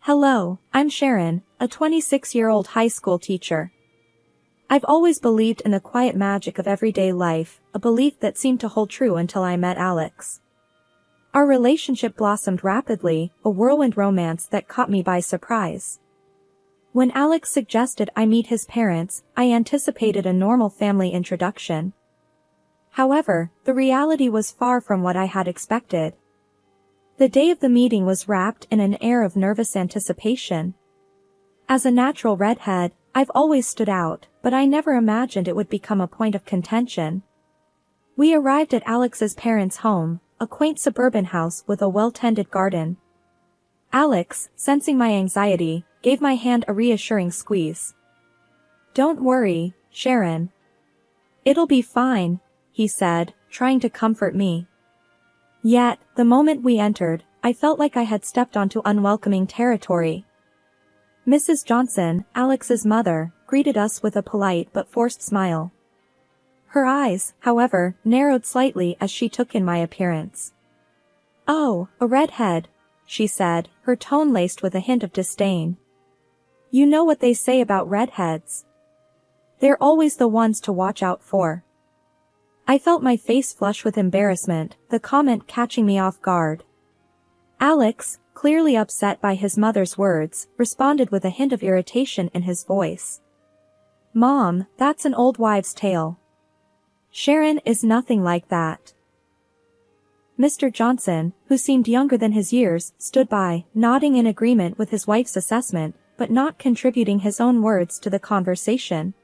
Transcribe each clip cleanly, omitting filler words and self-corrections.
Hello, I'm Sharon, a 26-year-old high school teacher. I've always believed in the quiet magic of everyday life, a belief that seemed to hold true until I met Alex. Our relationship blossomed rapidly, a whirlwind romance that caught me by surprise. When Alex suggested I meet his parents, I anticipated a normal family introduction. However, the reality was far from what I had expected. The day of the meeting was wrapped in an air of nervous anticipation. As a natural redhead, I've always stood out, but I never imagined it would become a point of contention. We arrived at Alex's parents' home, a quaint suburban house with a well-tended garden. Alex, sensing my anxiety, gave my hand a reassuring squeeze. "Don't worry, Sharon. It'll be fine," he said, trying to comfort me. Yet, the moment we entered, I felt like I had stepped onto unwelcoming territory. Mrs. Johnson, Alex's mother, greeted us with a polite but forced smile. Her eyes, however, narrowed slightly as she took in my appearance. "Oh, a redhead," she said, her tone laced with a hint of disdain. "You know what they say about redheads. They're always the ones to watch out for." I felt my face flush with embarrassment, the comment catching me off guard. Alex, clearly upset by his mother's words, responded with a hint of irritation in his voice. "Mom, that's an old wives' tale. Sharon is nothing like that." Mr. Johnson, who seemed younger than his years, stood by, nodding in agreement with his wife's assessment, but not contributing his own words to the conversation.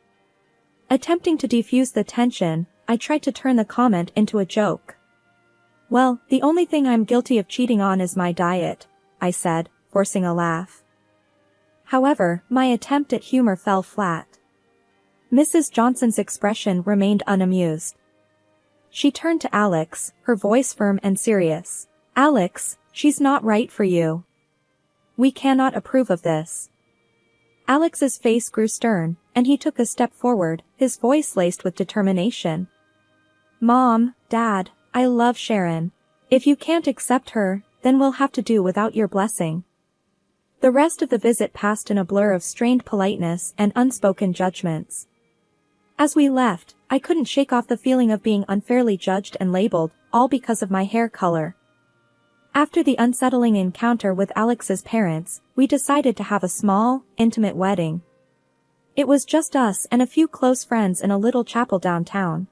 Attempting to defuse the tension, I tried to turn the comment into a joke. "Well, the only thing I'm guilty of cheating on is my diet," I said, forcing a laugh. However, my attempt at humor fell flat. Mrs. Johnson's expression remained unamused. She turned to Alex, her voice firm and serious. "Alex, she's not right for you. We cannot approve of this." Alex's face grew stern, and he took a step forward, his voice laced with determination. "Mom, Dad, I love Sharon. If you can't accept her, then we'll have to do without your blessing." The rest of the visit passed in a blur of strained politeness and unspoken judgments. As we left, I couldn't shake off the feeling of being unfairly judged and labeled, all because of my hair color. After the unsettling encounter with Alex's parents, we decided to have a small, intimate wedding. It was just us and a few close friends in a little chapel downtown.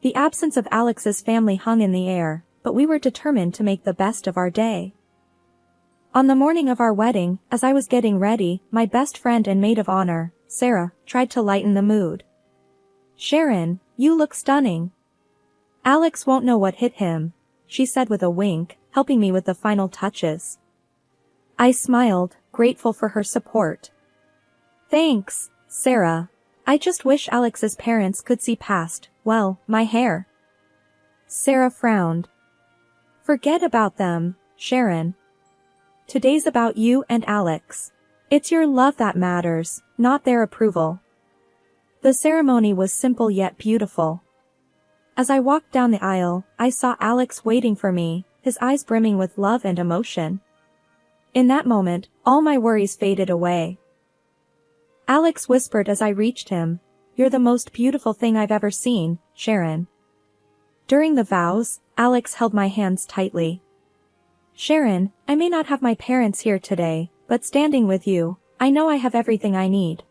The absence of Alex's family hung in the air, but we were determined to make the best of our day. On the morning of our wedding, as I was getting ready, my best friend and maid of honor, Sarah, tried to lighten the mood. "Sharon, you look stunning. Alex won't know what hit him," she said with a wink, helping me with the final touches. I smiled, grateful for her support. "Thanks, Sarah. I just wish Alex's parents could see past, well, my hair." Sarah frowned. "Forget about them, Sharon. Today's about you and Alex. It's your love that matters, not their approval." The ceremony was simple yet beautiful. As I walked down the aisle, I saw Alex waiting for me, his eyes brimming with love and emotion. In that moment, all my worries faded away. Alex whispered as I reached him, "You're the most beautiful thing I've ever seen, Sharon." During the vows, Alex held my hands tightly. "Sharon, I may not have my parents here today, but standing with you, I know I have everything I need.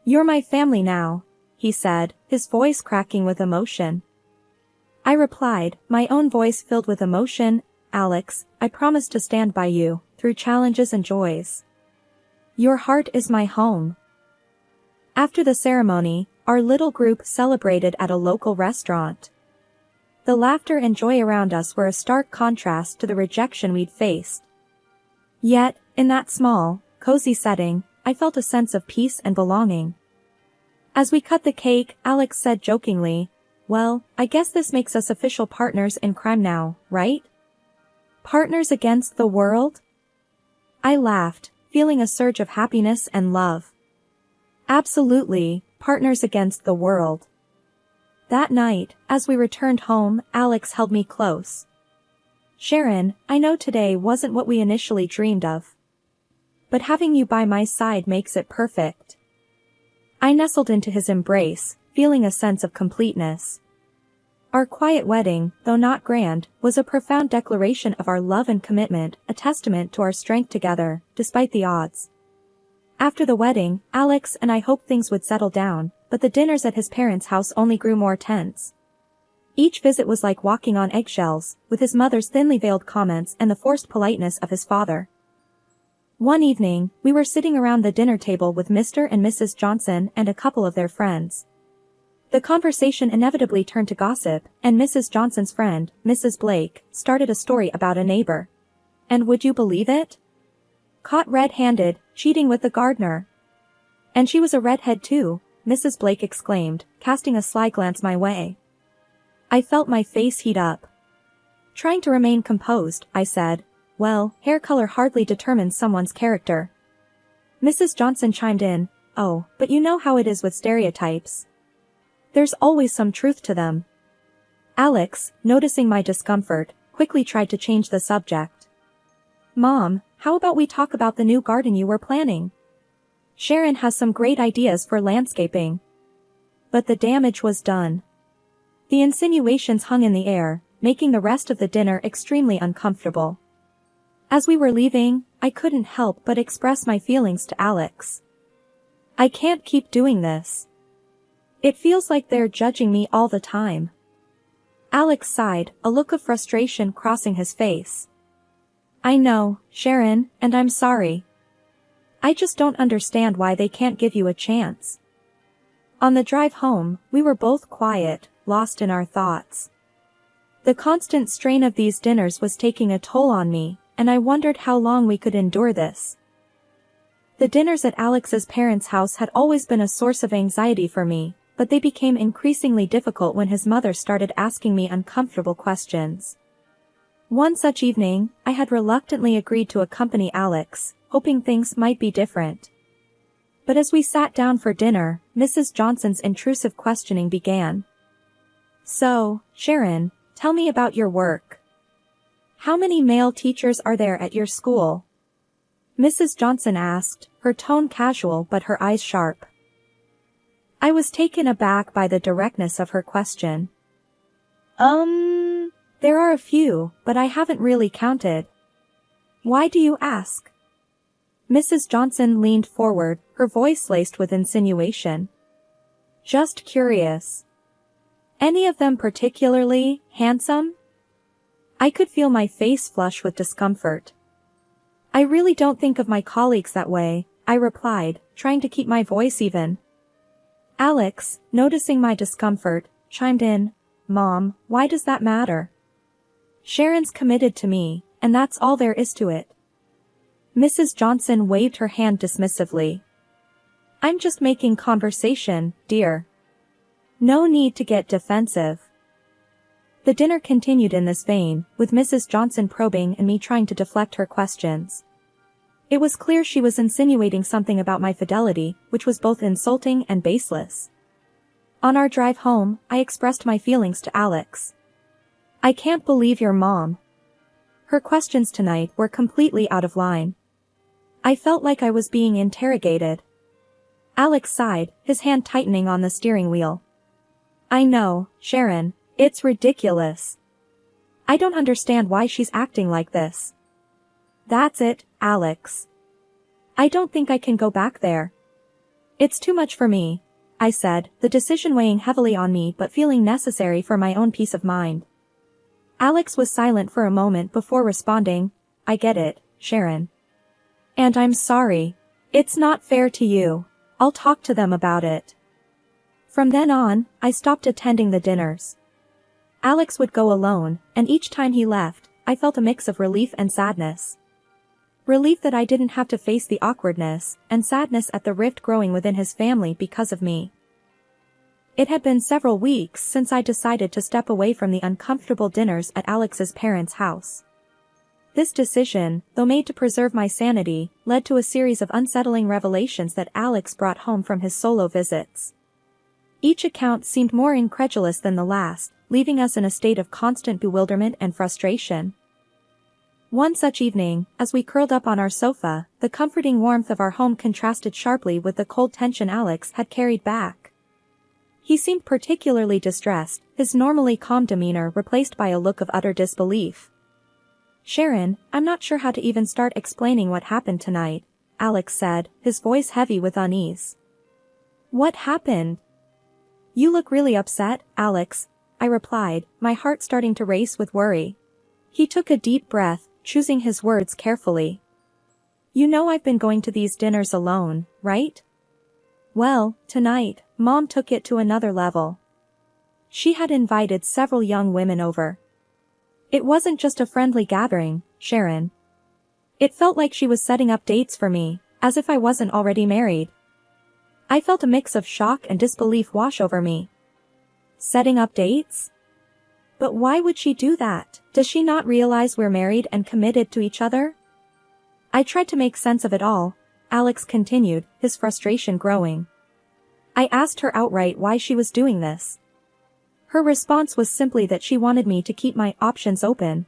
You're my family now," he said, his voice cracking with emotion. I replied, my own voice filled with emotion, "Alex, I promise to stand by you, through challenges and joys. Your heart is my home." After the ceremony, our little group celebrated at a local restaurant. The laughter and joy around us were a stark contrast to the rejection we'd faced. Yet, in that small, cozy setting, I felt a sense of peace and belonging. As we cut the cake, Alex said jokingly, "Well, I guess this makes us official partners in crime now, right? Partners against the world?" I laughed, feeling a surge of happiness and love. "Absolutely, partners against the world." That night, as we returned home, Alex held me close. "Sharon, I know today wasn't what we initially dreamed of. but having you by my side makes it perfect. I nestled into his embrace, feeling a sense of completeness. Our quiet wedding, though not grand, was a profound declaration of our love and commitment, a testament to our strength together, despite the odds. After the wedding, Alex and I hoped things would settle down, but the dinners at his parents' house only grew more tense. Each visit was like walking on eggshells, with his mother's thinly veiled comments and the forced politeness of his father. One evening, we were sitting around the dinner table with Mr. and Mrs. Johnson and a couple of their friends. The conversation inevitably turned to gossip, and Mrs. Johnson's friend, Mrs. Blake, started a story about a neighbor. And would you believe it? Caught red-handed, cheating with the gardener. And she was a redhead too, Mrs. Blake exclaimed, casting a sly glance my way. I felt my face heat up. Trying to remain composed, I said, "Well, hair color hardly determines someone's character." Mrs. Johnson chimed in, "Oh, but you know how it is with stereotypes. There's always some truth to them." Alex, noticing my discomfort, quickly tried to change the subject. "Mom, how about we talk about the new garden you were planning? Sharon has some great ideas for landscaping." But the damage was done. The insinuations hung in the air, making the rest of the dinner extremely uncomfortable. As we were leaving, I couldn't help but express my feelings to Alex. "I can't keep doing this. It feels like they're judging me all the time." Alex sighed, a look of frustration crossing his face. "I know, Sharon, and I'm sorry. I just don't understand why they can't give you a chance." On the drive home, we were both quiet, lost in our thoughts. The constant strain of these dinners was taking a toll on me, and I wondered how long we could endure this. The dinners at Alex's parents' house had always been a source of anxiety for me, but they became increasingly difficult when his mother started asking me uncomfortable questions. One such evening, I had reluctantly agreed to accompany Alex, hoping things might be different. But as we sat down for dinner, Mrs. Johnson's intrusive questioning began. "So, Sharon, tell me about your work. How many male teachers are there at your school?" Mrs. Johnson asked, her tone casual but her eyes sharp. I was taken aback by the directness of her question. There are a few, but I haven't really counted." "Why do you ask?" Mrs. Johnson leaned forward, her voice laced with insinuation. "Just curious. Any of them particularly handsome?" I could feel my face flush with discomfort. "I really don't think of my colleagues that way," I replied, trying to keep my voice even. Alex, noticing my discomfort, chimed in, "Mom, why does that matter? Sharon's committed to me, and that's all there is to it." Mrs. Johnson waved her hand dismissively. "I'm just making conversation, dear. No need to get defensive." The dinner continued in this vein, with Mrs. Johnson probing and me trying to deflect her questions. It was clear she was insinuating something about my fidelity, which was both insulting and baseless. On our drive home, I expressed my feelings to Alex. "I can't believe your mom. Her questions tonight were completely out of line. I felt like I was being interrogated." Alex sighed, his hand tightening on the steering wheel. "I know, Sharon, it's ridiculous. I don't understand why she's acting like this." "That's it, Alex. I don't think I can go back there. It's too much for me," I said, the decision weighing heavily on me but feeling necessary for my own peace of mind. Alex was silent for a moment before responding, "I get it, Sharon. And I'm sorry. It's not fair to you. I'll talk to them about it." From then on, I stopped attending the dinners. Alex would go alone, and each time he left, I felt a mix of relief and sadness. Relief that I didn't have to face the awkwardness, and sadness at the rift growing within his family because of me. It had been several weeks since I decided to step away from the uncomfortable dinners at Alex's parents' house. This decision, though made to preserve my sanity, led to a series of unsettling revelations that Alex brought home from his solo visits. Each account seemed more incredulous than the last, leaving us in a state of constant bewilderment and frustration. One such evening, as we curled up on our sofa, the comforting warmth of our home contrasted sharply with the cold tension Alex had carried back. He seemed particularly distressed, his normally calm demeanor replaced by a look of utter disbelief. "Sharon, I'm not sure how to even start explaining what happened tonight," Alex said, his voice heavy with unease. "What happened?" "You look really upset, Alex," I replied, my heart starting to race with worry. He took a deep breath, choosing his words carefully. "You know I've been going to these dinners alone, right? Well, tonight, Mom took it to another level. She had invited several young women over. It wasn't just a friendly gathering, Sharon. It felt like she was setting up dates for me, as if I wasn't already married." I felt a mix of shock and disbelief wash over me. Setting up dates? But why would she do that? Does she not realize we're married and committed to each other? I tried to make sense of it all, Alex continued, his frustration growing. I asked her outright why she was doing this. Her response was simply that she wanted me to keep my options open.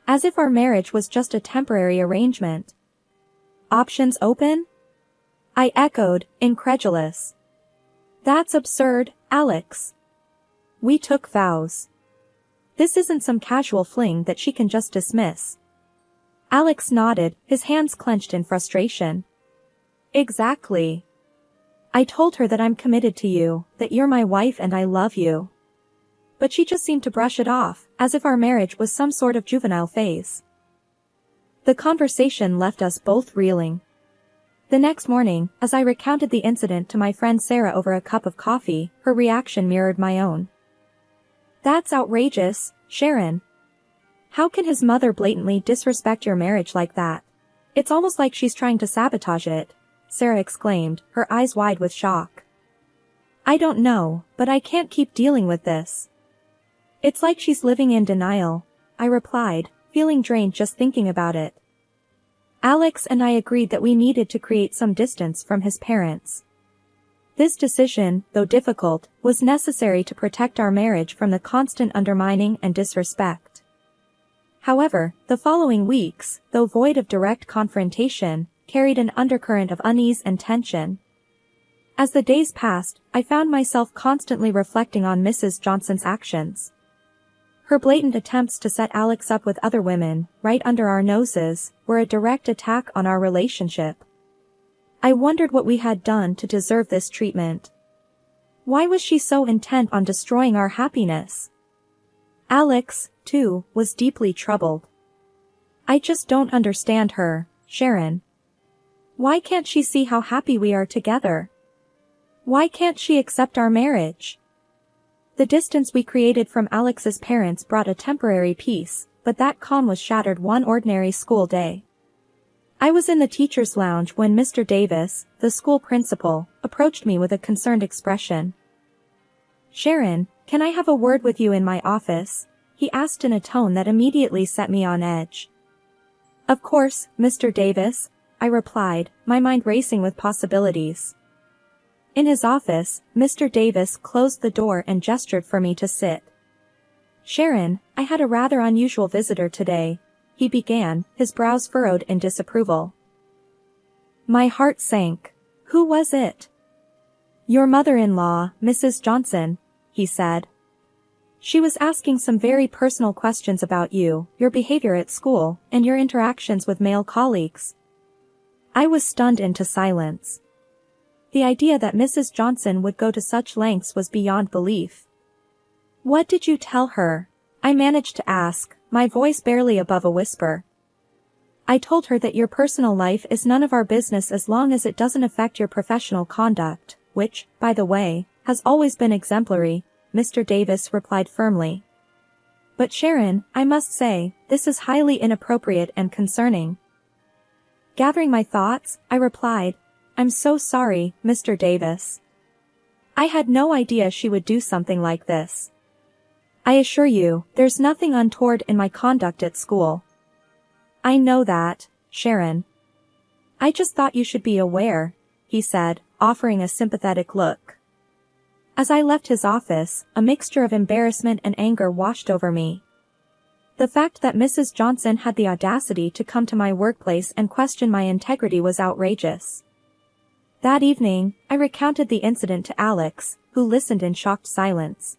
As if our marriage was just a temporary arrangement. Options open? I echoed, incredulous. That's absurd, Alex. We took vows. This isn't some casual fling that she can just dismiss. Alex nodded, his hands clenched in frustration. Exactly. I told her that I'm committed to you, that you're my wife and I love you. But she just seemed to brush it off, as if our marriage was some sort of juvenile phase. The conversation left us both reeling. The next morning, as I recounted the incident to my friend Sarah over a cup of coffee, her reaction mirrored my own. "That's outrageous, Sharon. How can his mother blatantly disrespect your marriage like that? It's almost like she's trying to sabotage it," Sarah exclaimed, her eyes wide with shock. "I don't know, but I can't keep dealing with this. It's like she's living in denial," I replied, feeling drained just thinking about it. Alex and I agreed that we needed to create some distance from his parents. This decision, though difficult, was necessary to protect our marriage from the constant undermining and disrespect. However, the following weeks, though void of direct confrontation, carried an undercurrent of unease and tension. As the days passed, I found myself constantly reflecting on Mrs. Johnson's actions. Her blatant attempts to set Alex up with other women, right under our noses, were a direct attack on our relationship. I wondered what we had done to deserve this treatment. Why was she so intent on destroying our happiness? Alex, too, was deeply troubled. "I just don't understand her, Sharon. Why can't she see how happy we are together? Why can't she accept our marriage?" The distance we created from Alex's parents brought a temporary peace, but that calm was shattered one ordinary school day. I was in the teacher's lounge when Mr. Davis, the school principal, approached me with a concerned expression. "Sharon, can I have a word with you in my office?" he asked in a tone that immediately set me on edge. "Of course, Mr. Davis," I replied, my mind racing with possibilities. In his office, Mr. Davis closed the door and gestured for me to sit. "Sharon, I had a rather unusual visitor today," he began, his brows furrowed in disapproval. My heart sank. "Who was it?" "Your mother-in-law, Mrs. Johnson," he said. "She was asking some very personal questions about you, your behavior at school, and your interactions with male colleagues." I was stunned into silence. The idea that Mrs. Johnson would go to such lengths was beyond belief. "What did you tell her?" I managed to ask, my voice barely above a whisper. "I told her that your personal life is none of our business as long as it doesn't affect your professional conduct, which, by the way, has always been exemplary," Mr. Davis replied firmly. "But Sharon, I must say, this is highly inappropriate and concerning." Gathering my thoughts, I replied, "I'm so sorry, Mr. Davis. I had no idea she would do something like this. I assure you, there's nothing untoward in my conduct at school." "I know that, Sharon. I just thought you should be aware," he said, offering a sympathetic look. As I left his office, a mixture of embarrassment and anger washed over me. The fact that Mrs. Johnson had the audacity to come to my workplace and question my integrity was outrageous. That evening, I recounted the incident to Alex, who listened in shocked silence.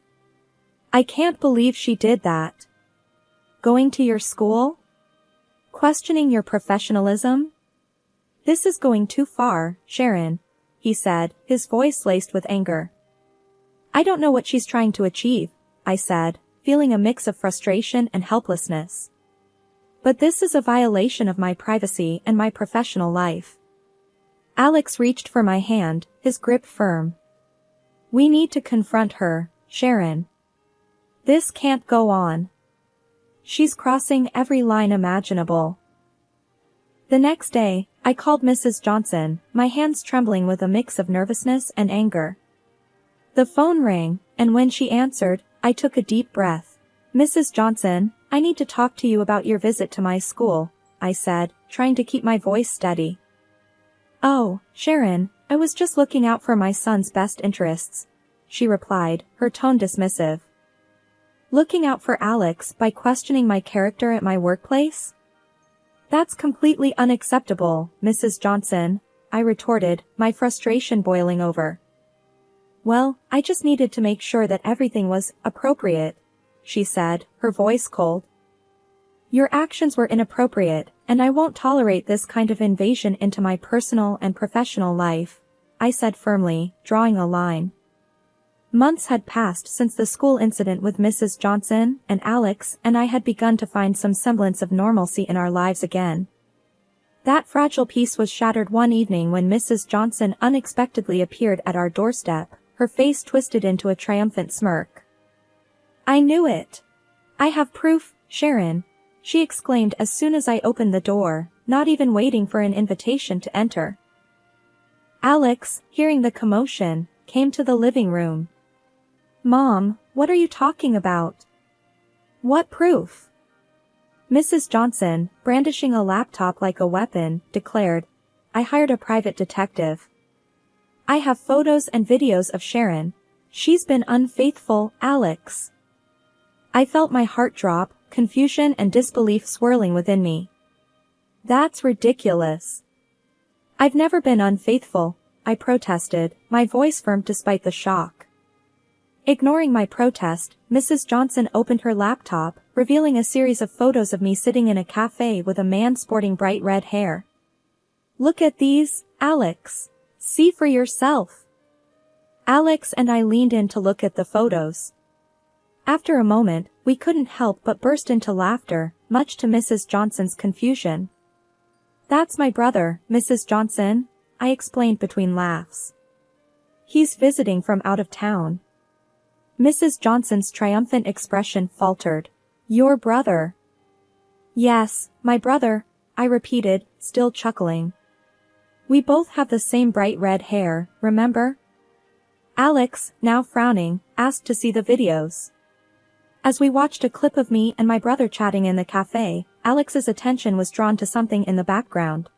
"I can't believe she did that. Going to your school? Questioning your professionalism? This is going too far, Sharon," he said, his voice laced with anger. "I don't know what she's trying to achieve," I said, feeling a mix of frustration and helplessness. "But this is a violation of my privacy and my professional life." Alex reached for my hand, his grip firm. "We need to confront her, Sharon. This can't go on. She's crossing every line imaginable." The next day, I called Mrs. Johnson, my hands trembling with a mix of nervousness and anger. The phone rang, and when she answered, I took a deep breath. "Mrs. Johnson, I need to talk to you about your visit to my school," I said, trying to keep my voice steady. "Oh, Sharon, I was just looking out for my son's best interests," she replied, her tone dismissive. "Looking out for Alex by questioning my character at my workplace? That's completely unacceptable, Mrs. Johnson," I retorted, my frustration boiling over. "Well, I just needed to make sure that everything was appropriate," she said, her voice cold. "Your actions were inappropriate, and I won't tolerate this kind of invasion into my personal and professional life," I said firmly, drawing a line. Months had passed since the school incident with Mrs. Johnson, and Alex and I had begun to find some semblance of normalcy in our lives again. That fragile peace was shattered one evening when Mrs. Johnson unexpectedly appeared at our doorstep, her face twisted into a triumphant smirk. "I knew it. I have proof, Sharon," she exclaimed as soon as I opened the door, not even waiting for an invitation to enter. Alex, hearing the commotion, came to the living room. "Mom, what are you talking about? What proof?" Mrs. Johnson, brandishing a laptop like a weapon, declared, "I hired a private detective. I have photos and videos of Sharon. She's been unfaithful, Alex." I felt my heart drop, confusion and disbelief swirling within me. "That's ridiculous. I've never been unfaithful," I protested, my voice firm despite the shock. Ignoring my protest, Mrs. Johnson opened her laptop, revealing a series of photos of me sitting in a cafe with a man sporting bright red hair. "Look at these, Alex. See for yourself." Alex and I leaned in to look at the photos. After a moment, we couldn't help but burst into laughter, much to Mrs. Johnson's confusion. "That's my brother, Mrs. Johnson," I explained between laughs. "He's visiting from out of town." Mrs. Johnson's triumphant expression faltered. "Your brother?" "Yes, my brother," I repeated, still chuckling. "We both have the same bright red hair, remember?" Alex, now frowning, asked to see the videos. As we watched a clip of me and my brother chatting in the cafe, Alex's attention was drawn to something in the background.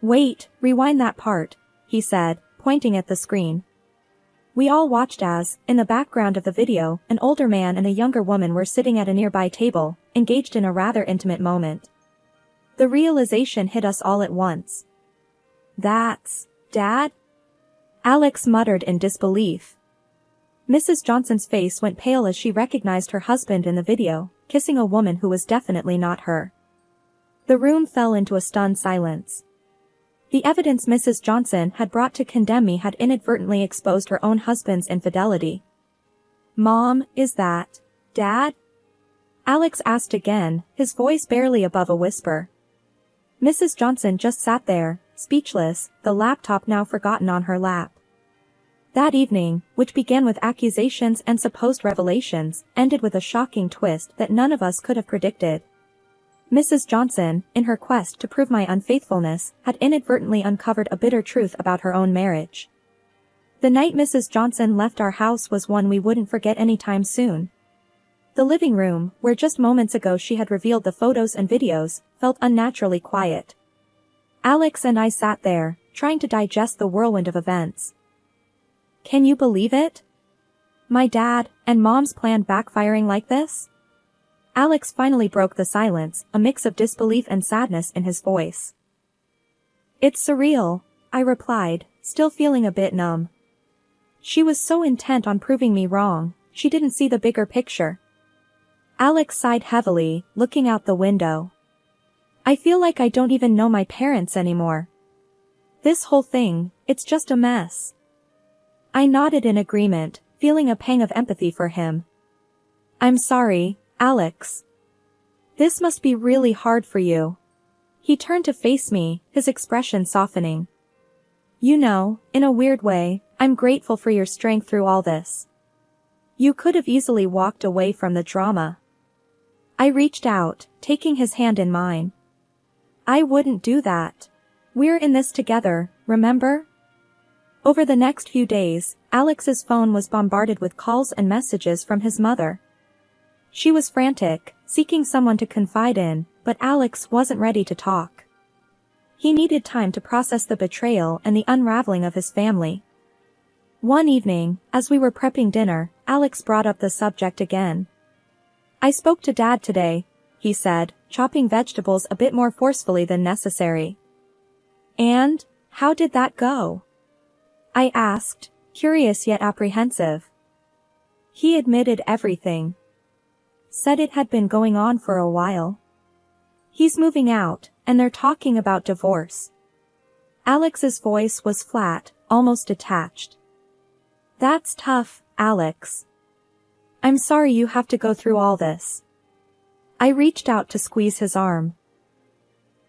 "Wait, rewind that part," he said, pointing at the screen. We all watched as, in the background of the video, an older man and a younger woman were sitting at a nearby table, engaged in a rather intimate moment. The realization hit us all at once. "That's Dad?" Alex muttered in disbelief. Mrs. Johnson's face went pale as she recognized her husband in the video, kissing a woman who was definitely not her. The room fell into a stunned silence. The evidence Mrs. Johnson had brought to condemn me had inadvertently exposed her own husband's infidelity. "Mom, is that Dad?" Alex asked again, his voice barely above a whisper. Mrs. Johnson just sat there, speechless, the laptop now forgotten on her lap. That evening, which began with accusations and supposed revelations, ended with a shocking twist that none of us could have predicted. Mrs. Johnson, in her quest to prove my unfaithfulness, had inadvertently uncovered a bitter truth about her own marriage. The night Mrs. Johnson left our house was one we wouldn't forget anytime soon. The living room, where just moments ago she had revealed the photos and videos, felt unnaturally quiet. Alex and I sat there, trying to digest the whirlwind of events. "Can you believe it? My dad and Mom's plan backfiring like this?" Alex finally broke the silence, a mix of disbelief and sadness in his voice. It's surreal, I replied, still feeling a bit numb. She was so intent on proving me wrong, she didn't see the bigger picture. Alex sighed heavily, looking out the window. I feel like I don't even know my parents anymore. This whole thing, it's just a mess. I nodded in agreement, feeling a pang of empathy for him. I'm sorry, Alex. This must be really hard for you. He turned to face me, his expression softening. You know, in a weird way, I'm grateful for your strength through all this. You could have easily walked away from the drama. I reached out, taking his hand in mine. I wouldn't do that. We're in this together, remember? Over the next few days, Alex's phone was bombarded with calls and messages from his mother. She was frantic, seeking someone to confide in, but Alex wasn't ready to talk. He needed time to process the betrayal and the unraveling of his family. One evening, as we were prepping dinner, Alex brought up the subject again. I spoke to Dad today, he said, chopping vegetables a bit more forcefully than necessary. And, how did that go? I asked, curious yet apprehensive. He admitted everything. Said it had been going on for a while. He's moving out, and they're talking about divorce. Alex's voice was flat, almost detached. That's tough, Alex. I'm sorry you have to go through all this. I reached out to squeeze his arm.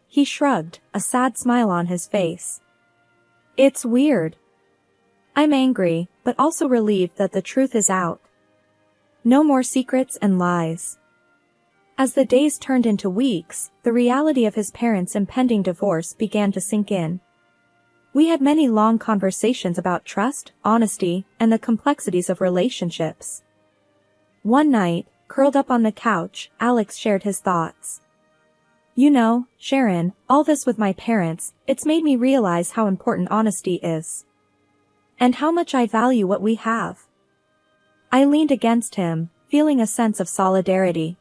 He shrugged, a sad smile on his face. It's weird. I'm angry, but also relieved that the truth is out. No more secrets and lies. As the days turned into weeks, the reality of his parents' impending divorce began to sink in. We had many long conversations about trust, honesty, and the complexities of relationships. One night, curled up on the couch, Alex shared his thoughts. You know, Sharon, all this with my parents, it's made me realize how important honesty is. And how much I value what we have. I leaned against him, feeling a sense of solidarity.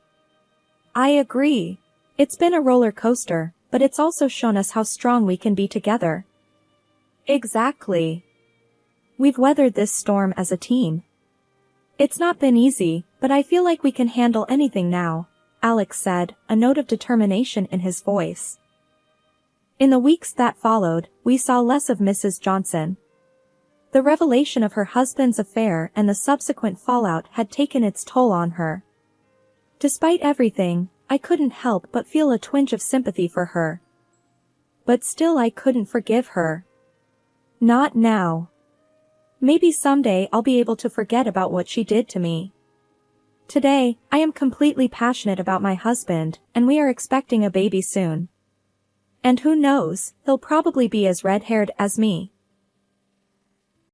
I agree. It's been a roller coaster, but it's also shown us how strong we can be together. Exactly. We've weathered this storm as a team. It's not been easy, but I feel like we can handle anything now, Alex said, a note of determination in his voice. In the weeks that followed, we saw less of Mrs. Johnson. The revelation of her husband's affair and the subsequent fallout had taken its toll on her. Despite everything, I couldn't help but feel a twinge of sympathy for her. But still I couldn't forgive her. Not now. Maybe someday I'll be able to forget about what she did to me. Today, I am completely passionate about my husband, and we are expecting a baby soon. And who knows, he'll probably be as red-haired as me.